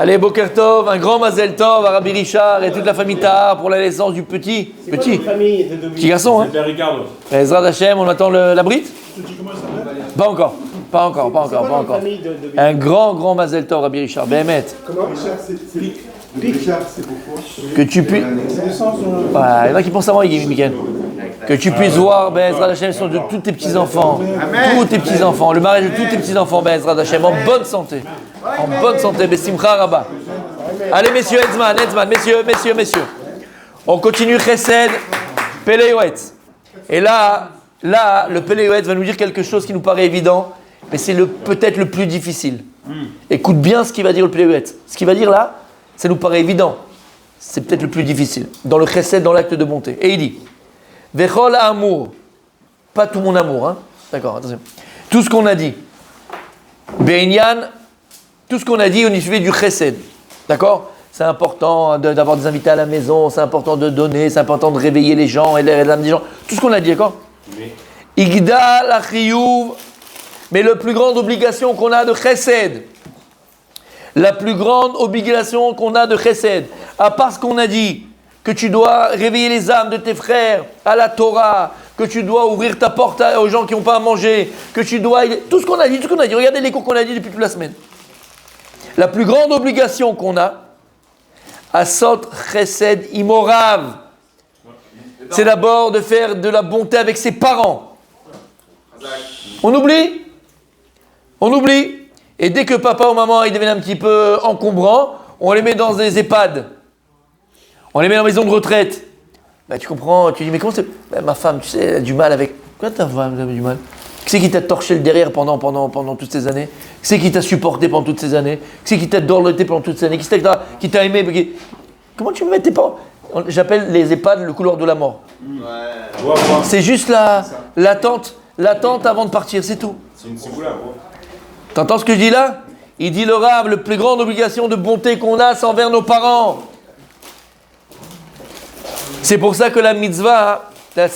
Allez, Boker Tov, un grand Mazel Tov à Rabbi Richard et toute la famille Tahar pour la naissance du petit garçon. C'est Ricardo. Ezrat Hashem, on attend la brite. Pas encore. Un grand Mazel Tov, Rabbi Richard. Béhémet. Comment Richard, c'est Richard, c'est pourquoi Que tu puisses. Il y en a qui pensent avant, Mickaël. Que tu puisses voir, Ezrat Hashem, sont de tous tes petits-enfants. Tous tes petits-enfants. Le mariage de tous tes petits-enfants, Ezrat Hashem, en bonne santé. En bonne santé, Bessimcha Rabba. Allez, messieurs, Hetzman, messieurs. On continue Chesed, Péléoetz. Et là, le Péléoetz va nous dire quelque chose qui nous paraît évident, mais c'est peut-être le plus difficile. Écoute bien ce qu'il va dire le Péléoetz. Ce qu'il va dire là, ça nous paraît évident. C'est peut-être le plus difficile. Dans le Chesed, dans l'acte de bonté. Et il dit, Vechol amour. Pas tout mon amour, hein. D'accord, attention. Tout ce qu'on a dit. Be'inyan. Tout ce qu'on a dit au niveau du chesed, d'accord? C'est important d'avoir des invités à la maison, c'est important de donner, c'est important de réveiller les gens et l'âme des gens. Tout ce qu'on a dit, d'accord? Igda la chiyuv, mais la plus grande obligation qu'on a de chesed, la plus grande obligation qu'on a de chesed, à part ce qu'on a dit, que tu dois réveiller les âmes de tes frères à la Torah, que tu dois ouvrir ta porte aux gens qui n'ont pas à manger, que tu dois... Tout ce qu'on a dit, regardez les cours qu'on a dit depuis toute la semaine. La plus grande obligation qu'on a, Asot Chesed Imorav, c'est d'abord de faire de la bonté avec ses parents. On oublie. Et dès que papa ou maman ils deviennent un petit peu encombrants, on les met dans des EHPAD. On les met en maison de retraite. Tu comprends, tu dis mais comment c'est... ma femme, tu sais, elle a du mal avec... Pourquoi ta femme a du mal? Qui c'est qui t'a torché le derrière pendant toutes ces années? Qui c'est qui t'a supporté pendant toutes ces années? Qui c'est qui t'a dorloté pendant toutes ces années? Qui c'est qui t'a aimé? Comment tu me mets tes parents? J'appelle les EHPAD le couloir de la mort. Ouais. C'est juste l'attente avant de partir, c'est tout. C'est une ciboula, gros. T'entends ce que je dis là? Il dit le Rav, la plus grande obligation de bonté qu'on a, c'est envers nos parents. C'est pour ça que la mitzvah,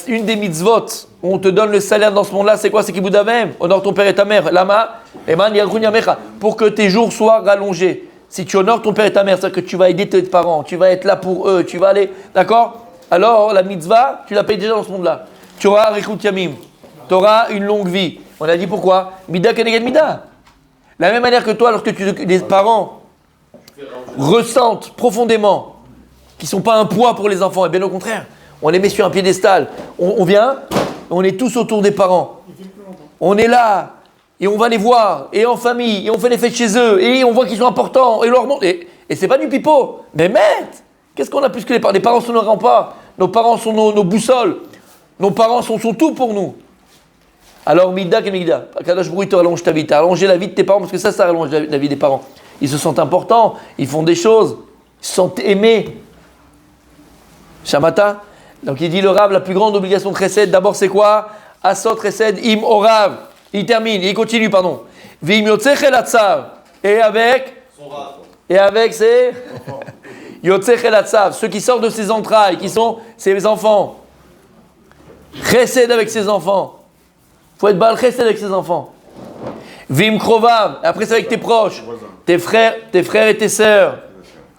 une des mitzvot où on te donne le salaire dans ce monde-là, c'est quoi? C'est Kibud Avim. Honore ton père et ta mère. Lama, Eman Yarchun Yamecha. Pour que tes jours soient rallongés. Si tu honores ton père et ta mère, c'est-à-dire que tu vas aider tes parents, tu vas être là pour eux, tu vas aller. D'accord? Alors, la mitzvah, tu la payes déjà dans ce monde-là. Tu auras Rechut Yamim. Tu auras une longue vie. On a dit pourquoi? Mida Keneged Mida. La même manière que toi, lorsque les parents ressentent profondément qu'ils ne sont pas un poids pour les enfants, et bien au contraire, on les met sur un piédestal. On vient, on est tous autour des parents. On est là, et on va les voir, et en famille, et on fait les fêtes chez eux, et on voit qu'ils sont importants, et leur montre. Et c'est pas du pipeau. Mais qu'est-ce qu'on a plus que les parents? Les parents sont nos remparts, nos parents sont nos boussoles, nos parents sont tout pour nous. Alors, Mida Kenegda, Kadosh Baruch Hu te rallonge ta vie, t'as rallongé la vie de tes parents, parce que ça rallonge la vie des parents. Ils se sentent importants, ils font des choses, ils se sentent aimés. Shamata. Donc il dit le Rav, la plus grande obligation de Chesed, d'abord c'est quoi? Asot Chesed im orav. Il termine, il continue, pardon. Vim yotzech el atzav. Et avec ses yotzech el atzav, ceux qui sortent de ses entrailles, qui sont ses enfants. Chesed avec ses enfants. Il faut être bal Chesed avec ses enfants. Vim krovav. Après c'est avec tes proches, tes frères et tes sœurs.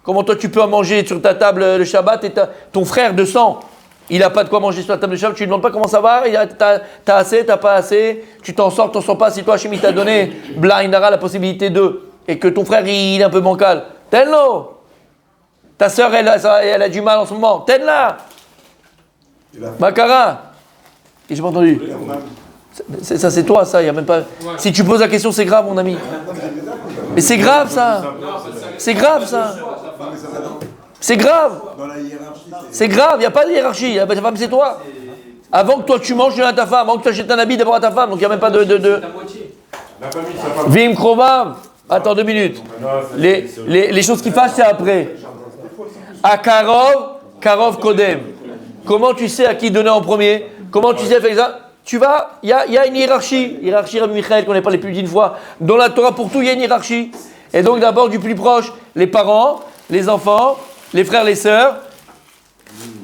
Comment toi tu peux en manger sur ta table le Shabbat et ton frère de sang, il n'a pas de quoi manger sur la table de Shabbat, tu lui demandes pas comment ça va, t'as assez, t'as pas assez, tu t'en sors pas, si toi Hachem t'a donné Blaindara la possibilité de, et que ton frère il est un peu bancal, t'aide-le. Ta sœur elle a du mal en ce moment, t'aide-la. Makara. Et j'ai pas entendu. Ça c'est toi, ça, il y a même pas. Si tu poses la question, c'est grave mon ami. Mais c'est grave ça. C'est grave ça. C'est grave. C'est grave, il n'y a pas de hiérarchie. Ta femme, c'est toi. Avant que toi tu manges, tu donnes à ta femme. Avant que tu achètes un habit, d'abord à ta femme. Donc il n'y a même pas de... Vim Krovav. Attends 2 minutes. Les choses qui fâchent, c'est après. À Karov Kodem. Comment tu sais à qui donner en premier? Comment tu sais faire ça? Tu vas, il y a une hiérarchie. Hiérarchie Rabbi Michael, qu'on n'a parlé plus d'une fois. Dans la Torah, pour tout, il y a une hiérarchie. Et donc d'abord du plus proche, les parents, les enfants, les frères, les sœurs,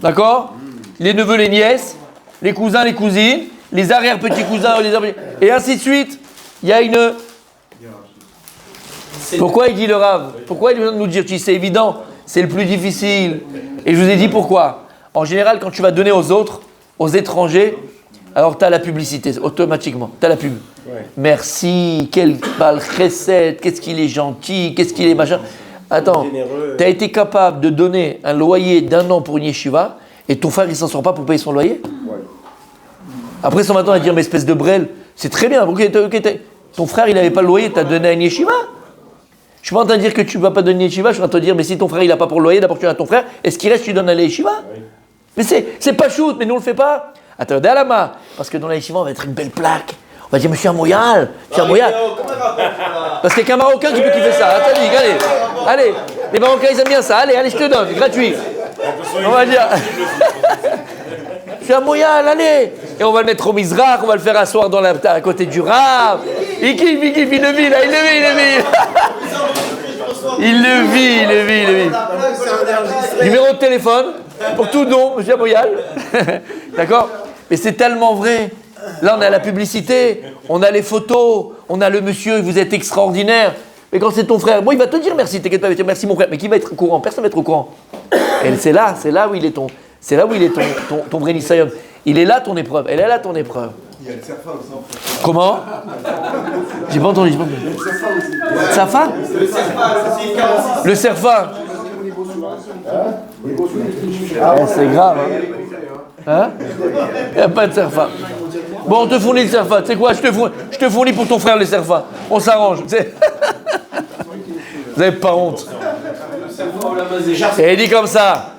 d'accord? Les neveux, les nièces, les cousins, les cousines, les arrière-petits cousins, et ainsi de suite. Il y a une... Pourquoi il dit le Rav? Pourquoi il vient de nous dire, tu sais, c'est évident, c'est le plus difficile. Et je vous ai dit pourquoi. En général, quand tu vas donner aux autres, aux étrangers, alors tu as la publicité, automatiquement. Tu as la pub. Ouais. Merci, quel bal chesed, qu'est-ce qu'il est gentil, qu'est-ce qu'il est machin. Attends, tu as été capable de donner un loyer d'1 an pour une yeshiva et ton frère il s'en sort pas pour payer son loyer. Ouais. Après, son matin, il va dire, mais espèce de brel, c'est très bien. Ton frère il n'avait pas le loyer, tu as donné à une yeshiva. Je suis pas en train de dire que tu ne vas pas donner une yeshiva, je suis en train de te dire, mais si ton frère il n'a pas pour le loyer, d'abord tu donnes à ton frère, et ce qui reste, tu donnes à la yeshiva. Oui. Mais c'est pas shoot, mais nous on le fait pas. Attends, Dalama, parce que dans la yeshiva, on va mettre une belle plaque. On va dire, monsieur Amoyal, monsieur Amoyal. Parce qu'il y a qu'un Marocain qui peut kiffer ça. Attends, allez, les Marocains ils aiment bien ça. Allez, je te donne, gratuit. On va dire, monsieur Amoyal, allez. Et on va le mettre au Mizrach, on va le faire asseoir à côté du Rav. Il kiffe, il le vit là, il le vit. Il le vit. Numéro de téléphone, pour tout don, monsieur Amoyal. D'accord? Mais c'est tellement vrai. Là, on a la publicité, on a les photos, on a le monsieur, vous êtes extraordinaire. Mais quand c'est ton frère, bon, il va te dire merci, t'inquiète pas, il va te dire merci mon frère. Mais qui va être au courant? Personne ne va être au courant. Et c'est là où il est ton vrai Nisayon. Il est là ton épreuve, elle est là ton épreuve. Il y a le Serfa aussi. Comment? J'ai pas entendu. Le Serfa? Le Serfa. C'est grave. Hein? Il n'y a pas de Serfa. Bon, on te fournit le Serfa. Tu sais quoi? Je te fournis pour ton frère le Serfa. On s'arrange. Vous n'avez pas honte. Et il dit comme ça.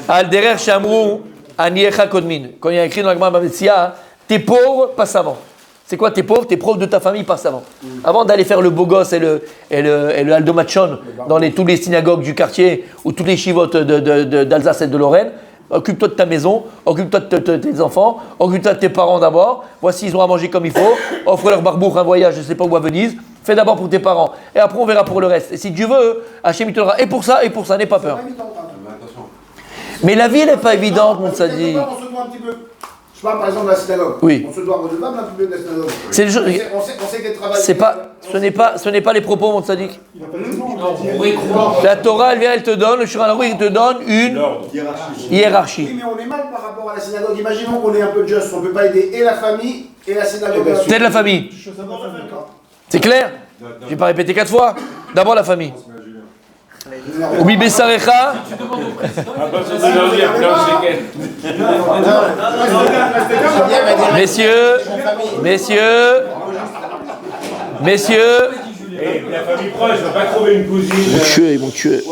Al derer shamru aniecha kodmin. Quand il y a écrit dans la Gemara Bamessia, t'es pauvre, passe avant. C'est quoi t'es pauvre? T'es pauvre de ta famille, passe avant. Avant d'aller faire le beau gosse et le Aldo Machon dans tous les synagogues du quartier ou toutes les chivotes d'Alsace et de Lorraine, occupe-toi de ta maison, occupe-toi de tes enfants, occupe-toi de tes parents d'abord. Voici, ils ont à manger comme il faut. Offre leur barbour un voyage, je ne sais pas où à Venise. Fais d'abord pour tes parents. Et après, on verra pour le reste. Et si Dieu veut, Hachem il te donnera. Et pour ça, n'aie pas peur. Mais la vie, elle n'est pas évidente, mon sadi. Je parle par exemple de la synagogue. Oui. On se doit redevable un peu de la synagogue. C'est le on sait qu'elle travaille. Ce n'est pas les propos, mon sadique. La Torah, elle vient, elle te donne, le Shulchan Aruch, il te donne une hiérarchie. Oui, mais on est mal par rapport à la synagogue. Imaginons qu'on est un peu juste. On ne peut pas aider et la famille et la synagogue. T'aides la famille. C'est clair? Je ne vais pas répéter 4 fois. D'abord la famille. Oubi Bessarecha. Messieurs. La famille proche, je ne vais pas trouver une cousine. Ils vont tuer.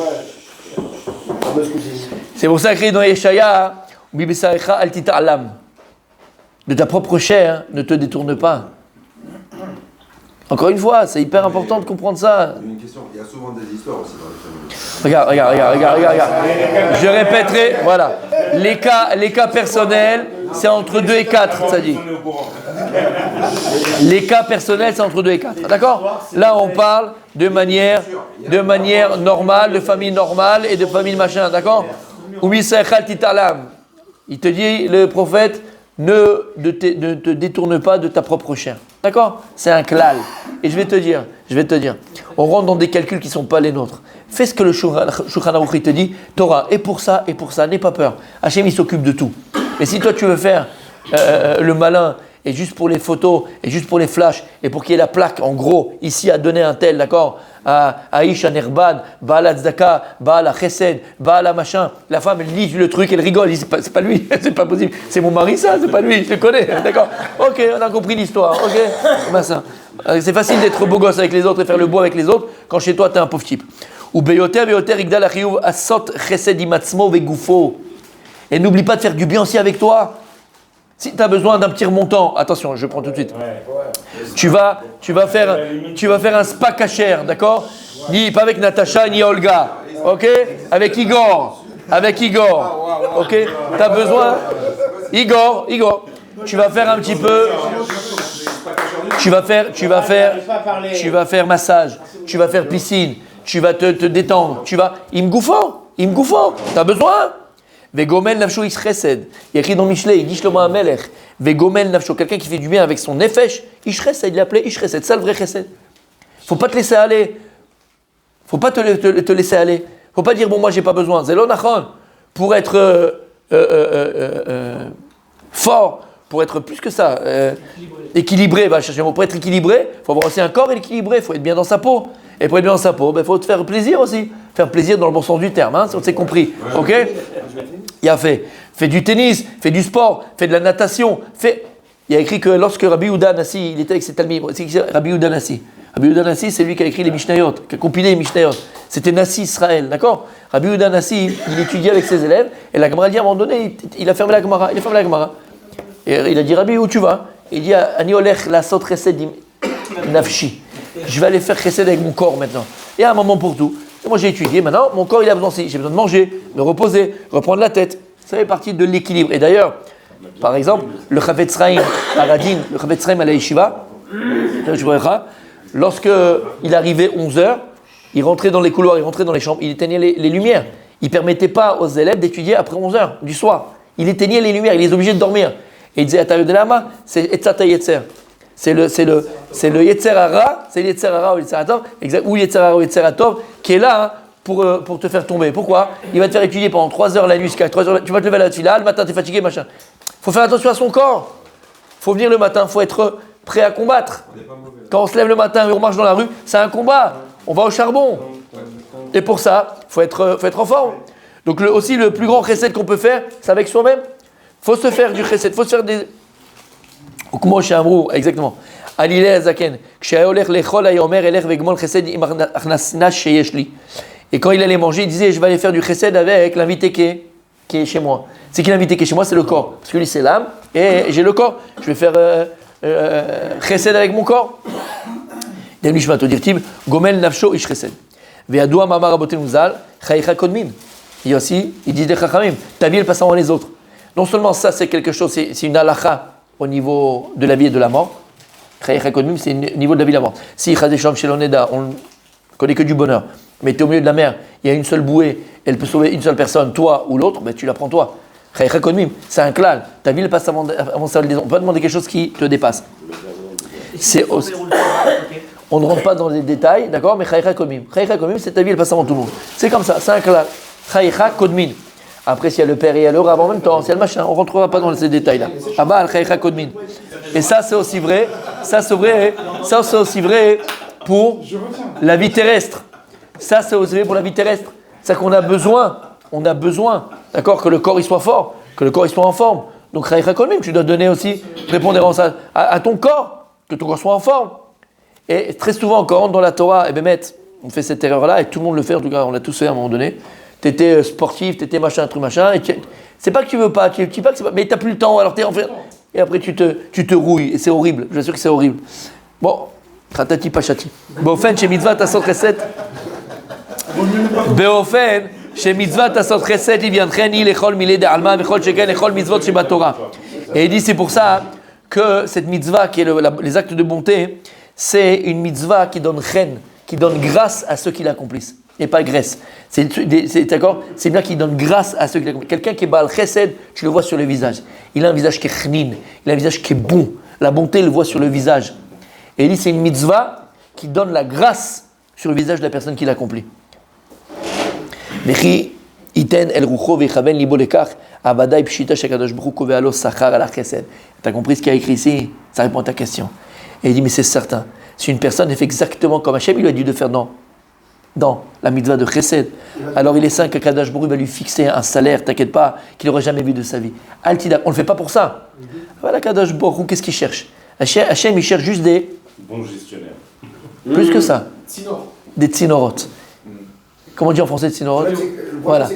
C'est pour ça qu'il dans Yeshaya, Oubi Bessarecha al tita'alam. De ta propre chair, ne te détourne pas. Encore une fois, c'est hyper important de comprendre ça. Une question, il y a souvent des histoires aussi dans les familles. Regarde. Je répéterai, voilà. Les cas personnels, c'est entre 2 et 4, ça dit. Les cas personnels, c'est entre 2 et 4. D'accord? Là, on parle de manière normale, de famille normale et de famille machin. D'accord? Oubi Sa'echal Titalam. Il te dit, le prophète, ne te détourne pas de ta propre chair. D'accord? C'est un klal. Et je vais te dire, on rentre dans des calculs qui ne sont pas les nôtres. Fais ce que le Shulchan Aruch te dit, Torah, et pour ça, n'aie pas peur. Hachem, il s'occupe de tout. Mais si toi, tu veux faire le malin, et juste pour les photos, et juste pour les flashs, et pour qu'il y ait la plaque, en gros, ici, à donner un tel, d'accord, à Isha Nerbad, Baal Tzedaka, Baal Chesed, Baal machin, la femme, elle lit le truc, elle rigole, elle dit, c'est pas lui, c'est pas possible, c'est mon mari ça, c'est pas lui, je le connais, d'accord, ok, on a compris l'histoire, ok, ben ça. C'est facile d'être beau gosse avec les autres et faire le beau avec les autres, quand chez toi, t'es un pauvre type. Ou Beyoter, Igdal Achiyuv, Asot Chesed Imatzmo Vegufo. Et n'oublie pas de faire du bien aussi avec toi. Si tu as besoin d'un petit remontant, attention, je prends tout de suite. Tu vas faire un spa cachère, d'accord? Ni pas avec Natacha ni Olga, ok? Avec Igor, ok? Tu as besoin, Igor. Tu vas faire un petit peu. Tu vas faire massage. Tu vas faire piscine. Tu vas te détendre. Il me gouffo. T'as besoin? Vegomel nafsho ish chesed. Il y a écrit dans Mishlei, il dit Shlomo HaMelech. Vegomel nafsho, quelqu'un qui fait du bien avec son nefesh, ish chesed, il l'appelait ish chesed, ça le vrai chesed. Faut pas te laisser aller. Faut pas te laisser aller. Faut pas dire, bon, moi, j'ai pas besoin. Zelo nachon. Pour être fort, pour être plus que ça, équilibré, va chercher un mot. Pour être équilibré, il faut avoir aussi un corps équilibré, il faut être bien dans sa peau. Et pour être bien dans sa peau, il faut te faire plaisir aussi. Faire plaisir dans le bon sens du terme, hein, si on s'est compris. Ok? Il a fait du tennis, fait du sport, fait de la natation. Il a écrit que lorsque Rabbi Yehuda Nassi, il était avec ses talmidim, c'est Rabbi Yehuda Nassi. Rabbi Yehuda Nassi, c'est lui qui a écrit les Mishnayot, qui a compilé les Mishnayot. C'était Nassi Israël, d'accord? Rabbi Yehuda Nassi, il étudiait avec ses élèves, et la Gemara dit à un moment donné, il a fermé la Gemara. Et il a dit, Rabbi, où tu vas? Il dit, Ani olech la sot chesed nafshi. Je vais aller faire chesed avec mon corps maintenant. Il y a un moment pour tout. Et moi j'ai étudié, maintenant mon corps il a besoin aussi. J'ai besoin de manger, de reposer, reprendre la tête. Ça fait partie de l'équilibre. Et d'ailleurs, par exemple, le Chavetz Chaim à Radin, le Chavetz Chaim à la Yeshiva, lorsque il arrivait 11h, il rentrait dans les couloirs, il rentrait dans les chambres, il éteignait les lumières. Il ne permettait pas aux élèves d'étudier après 11h du soir. Il éteignait les lumières, il les obligeait de dormir. Et il disait, Atayu de Lama, c'est Etzata Yetzer. C'est le Yetzer Hara, c'est le Yetzer Hara ou le Yetzer Hatov, ou Yetzer Hara ou Yetzer Hatov, qui est là pour te faire tomber. Pourquoi? Il va te faire étudier pendant 3 heures la nuit, jusqu'à 3 heures, tu vas te lever à la tefila, le matin tu es fatigué, machin. Il faut faire attention à son corps. Il faut venir le matin, il faut être prêt à combattre. Quand on se lève le matin et on marche dans la rue, c'est un combat. On va au charbon. Et pour ça, il faut être en forme. Donc aussi, le plus grand chesed qu'on peut faire, c'est avec soi-même. Il faut se faire du chesed, il faut se faire des... Comment chez Amrou, exactement. Et quand il allait manger, il disait, je vais aller faire du chesed avec l'invité qui est chez moi. C'est qui l'invité qui est chez moi? C'est le corps. Parce que lui, c'est l'âme, et j'ai le corps. Je vais faire chesed avec mon corps. Et Gomel nafsho ish chesed. Ve'adua mamar aboten uzal, chayicha kodmin. Et aussi, il dit des chachamim, ta vie elle passe avant les autres. Non seulement ça, c'est quelque chose, c'est une halakha au niveau de la vie et de la mort. Chayicha kodmin, c'est au niveau de la vie et de la mort. Si chadesham sheloneda, on ne connaît que du bonheur, mais tu es au milieu de la mer, il y a une seule bouée, elle peut sauver une seule personne, toi ou l'autre, ben tu la prends toi. Chayicha kodmin, c'est un klal. Ta vie elle passe avant celle des autres. On peut pas demander quelque chose qui te dépasse. C'est aussi... On ne rentre pas dans les détails, d'accord, mais chayicha kodmin. Chayicha kodmin, c'est ta vie, elle passe avant tout le monde. C'est comme ça, c'est un klal. Chayicha kodmin. Après, s'il y a le père et il y a le rab en même temps, s'il y a le machin, on ne rentrera pas dans ces détails-là. Abba al chayicha kodmin. Et ça, c'est aussi vrai. Ça, c'est aussi vrai pour la vie terrestre. Ça, c'est aussi vrai pour la vie terrestre. C'est qu'on a besoin, d'accord, que le corps il soit fort, que le corps il soit en forme. Donc, chayicha kodmin, tu dois donner aussi prépondérance à ton corps, que ton corps soit en forme. Et très souvent, quand on rentre dans la Torah, et on fait cette erreur-là, et tout le monde le fait, en tout cas, on l'a tous fait à un moment donné. Tu étais sportif, tu étais machin, truc machin, et c'est pas que tu veux pas, tu dis pas que c'est pas, mais tu n'as plus le temps, alors tu es en fait. Et après, tu te rouilles, et c'est horrible, je vous assure que c'est horrible. Bon, khatati pachati. Beofen, chez mitzvah, tasot chesed. Beofen, chez mitzvah, tasot chesed, il vient de lechol milé de alma, vechol sheken, lechol mitzvot chez Torah. Et il dit, c'est pour ça que cette mitzvah, qui est les actes de bonté, c'est une mitzvah qui donne chen, qui donne grâce à ceux qui l'accomplissent, et pas graisse. C'est d'accord? C'est bien qui donne grâce à ceux qui l'accomplissent. Quelqu'un qui est baal chesed, tu le vois sur le visage. Il a un visage qui est chnin, il a un visage qui est bon. La bonté, il le voit sur le visage. Et il dit c'est une mitzvah qui donne la grâce sur le visage de la personne qui l'accomplit. Mechi iten el rucho vechaven libo lekach abadai pshita shekadosh baruch hu kovealo sachar ala chesed. T'as compris ce qu'il y a écrit ici? Ça répond à ta question. Et il dit, mais c'est certain, si une personne fait exactement comme Hachem, il lui a dit de faire dans la mitzvah de Chesed, alors il est saint que Kadosh Baruch Hu va lui fixer un salaire, t'inquiète pas, qu'il n'aurait jamais vu de sa vie. Altida, on ne le fait pas pour ça. Voilà Kadosh Baruch Hu, qu'est-ce qu'il cherche? Hachem, il cherche juste des... Bon gestionnaire. Plus que ça. Des tzinorot. Comment on dit en français tzinorot? Voilà.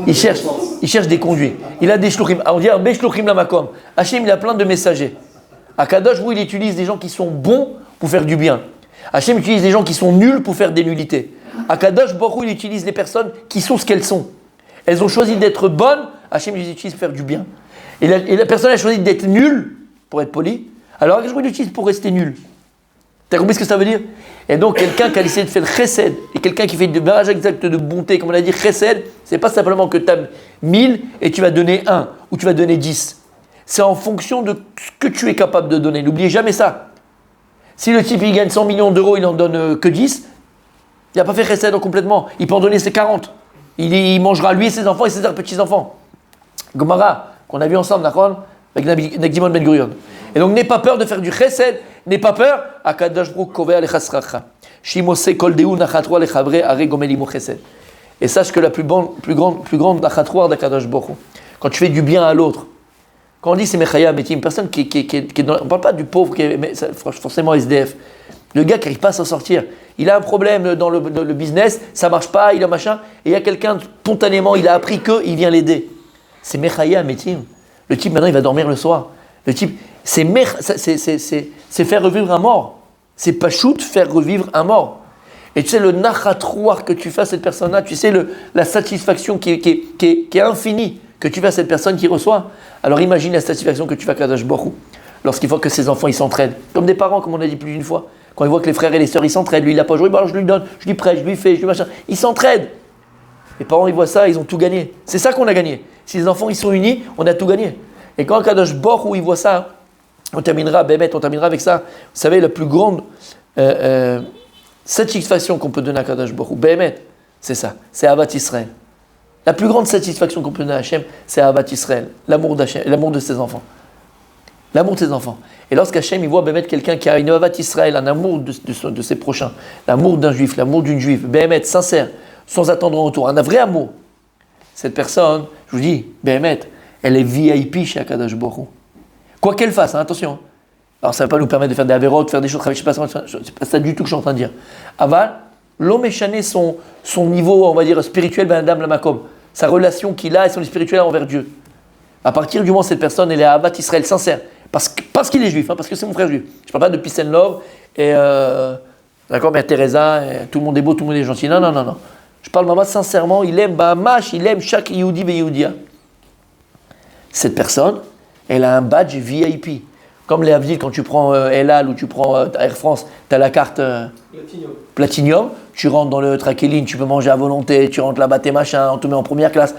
Il cherche des conduits. Il a des shluchim. On dit Arbe shluchim lamakom. Hachem, il a plein de messagers. Akadosh, il utilise des gens qui sont bons pour faire du bien. Hachem utilise des gens qui sont nuls pour faire des nullités. Akadosh, il utilise les personnes qui sont ce qu'elles sont. Elles ont choisi d'être bonnes, Hachem les utilise pour faire du bien. Et la personne a choisi d'être nulle, pour être poli, alors Akadosh l'utilise pour rester nul. Tu as compris ce que ça veut dire? Et donc, quelqu'un qui a essayé de faire le chesed, et quelqu'un qui fait de barrage exact de bonté, comme on a dit, chesed, c'est pas simplement que tu as 1000 et tu vas donner 1, ou tu vas donner 10. C'est en fonction de ce que tu es capable de donner. N'oubliez jamais ça. Si le type il gagne 100 millions d'euros, il n'en donne que 10, il n'a pas fait chesed complètement. Il peut en donner ses 40. Il mangera lui et ses enfants et ses petits-enfants. Gomara, qu'on a vu ensemble, d'accord, avec Dimon Ben Gurion. Et donc n'aie pas peur de faire du chesed, n'aie pas peur. Akadosh Baruch Hu kovea lechasracha. Shimose kol deu nachatro lechavre are gomelimo chesed. Et sache que la plus grande nachatro d'Akadosh Baruch Hu, quand tu fais du bien à l'autre, quand on dit c'est Mechaya Metim, une personne qui est dans, on ne parle pas du pauvre qui est forcément SDF. Le gars qui n'arrive pas à s'en sortir, il a un problème dans le business, ça ne marche pas, il a machin, et il y a quelqu'un spontanément, il a appris que, il vient l'aider. C'est Mechaya Metim. Le type maintenant il va dormir le soir. Le type, c'est faire revivre un mort. C'est pas shoot, faire revivre un mort. Et tu sais, le nachatrouar que tu fais à cette personne-là, tu sais, la satisfaction qui est infinie que tu fais à cette personne qui reçoit. Alors imagine la satisfaction que tu fais à Kadosh Baruch Hu lorsqu'il faut que ses enfants ils s'entraident. Comme des parents, comme on a dit plus d'une fois. Quand ils voient que les frères et les sœurs ils s'entraident, lui il n'a pas joué, bah, je lui donne, je lui prête, je lui fais, je lui machin. Ils s'entraident. Les parents ils voient ça, ils ont tout gagné. C'est ça qu'on a gagné. Si les enfants ils sont unis, on a tout gagné. Et quand Kadosh Baruch Hu il voit ça, on terminera avec ça. Vous savez, la plus grande satisfaction qu'on peut donner à Kadosh Baruch Hu, Bémet, c'est ça, c'est Ahavat Israël. La plus grande satisfaction qu'on peut donner à Hachem, c'est Ahavat Israël, l'amour d'Hachem, l'amour de ses enfants. L'amour de ses enfants. Et lorsqu'Hachem il voit Bémet quelqu'un qui a une Ahavat Israël, un amour de ses prochains, l'amour d'un juif, l'amour d'une juive, Bémet, sincère, sans attendre en retour, un vrai amour. Cette personne, je vous dis, Bémet, elle est VIP chez Akadosh Baruch Hu. Quoi qu'elle fasse, hein, attention. Alors ça ne va pas nous permettre de faire des avérotes, de faire des choses, je ne sais pas ça du tout que je suis en train de dire. Aval, l'homme échané son niveau, on va dire, spirituel, ben Adam Lamakom, sa relation qu'il a et son spirituel envers Dieu. À partir du moment où cette personne, elle est à Ahavat Israël sincère, parce qu'il est juif, hein, parce que c'est mon frère juif. Je ne parle pas de peace and love et d'accord, Mère Teresa, et tout le monde est beau, tout le monde est gentil. Non. Je parle vraiment sincèrement, il aime Bahamash, il aime chaque Yehudi et Yehudia. Cette personne, elle a un badge VIP. Comme les Avdil, quand tu prends Elal ou tu prends Air France, tu as la carte Platinum, tu rentres dans le Trakeline, tu peux manger à volonté, tu rentres là-bas, tes machins, on te met en première classe.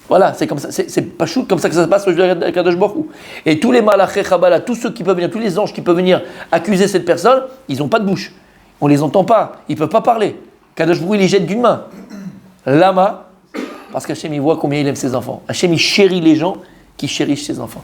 Voilà, c'est comme ça, c'est pas chou, comme ça que ça se passe au Kadosh Baruch Hu. Et tous les malachés Chabala, tous ceux qui peuvent venir, tous les anges qui peuvent venir accuser cette personne, ils n'ont pas de bouche. On les entend pas, ils ne peuvent pas parler. Kadosh Baruch Hu, il les jette d'une main. Lama, parce qu'Hachem, il voit combien il aime ses enfants. Hachem, il chérit les gens qui chérissent ses enfants.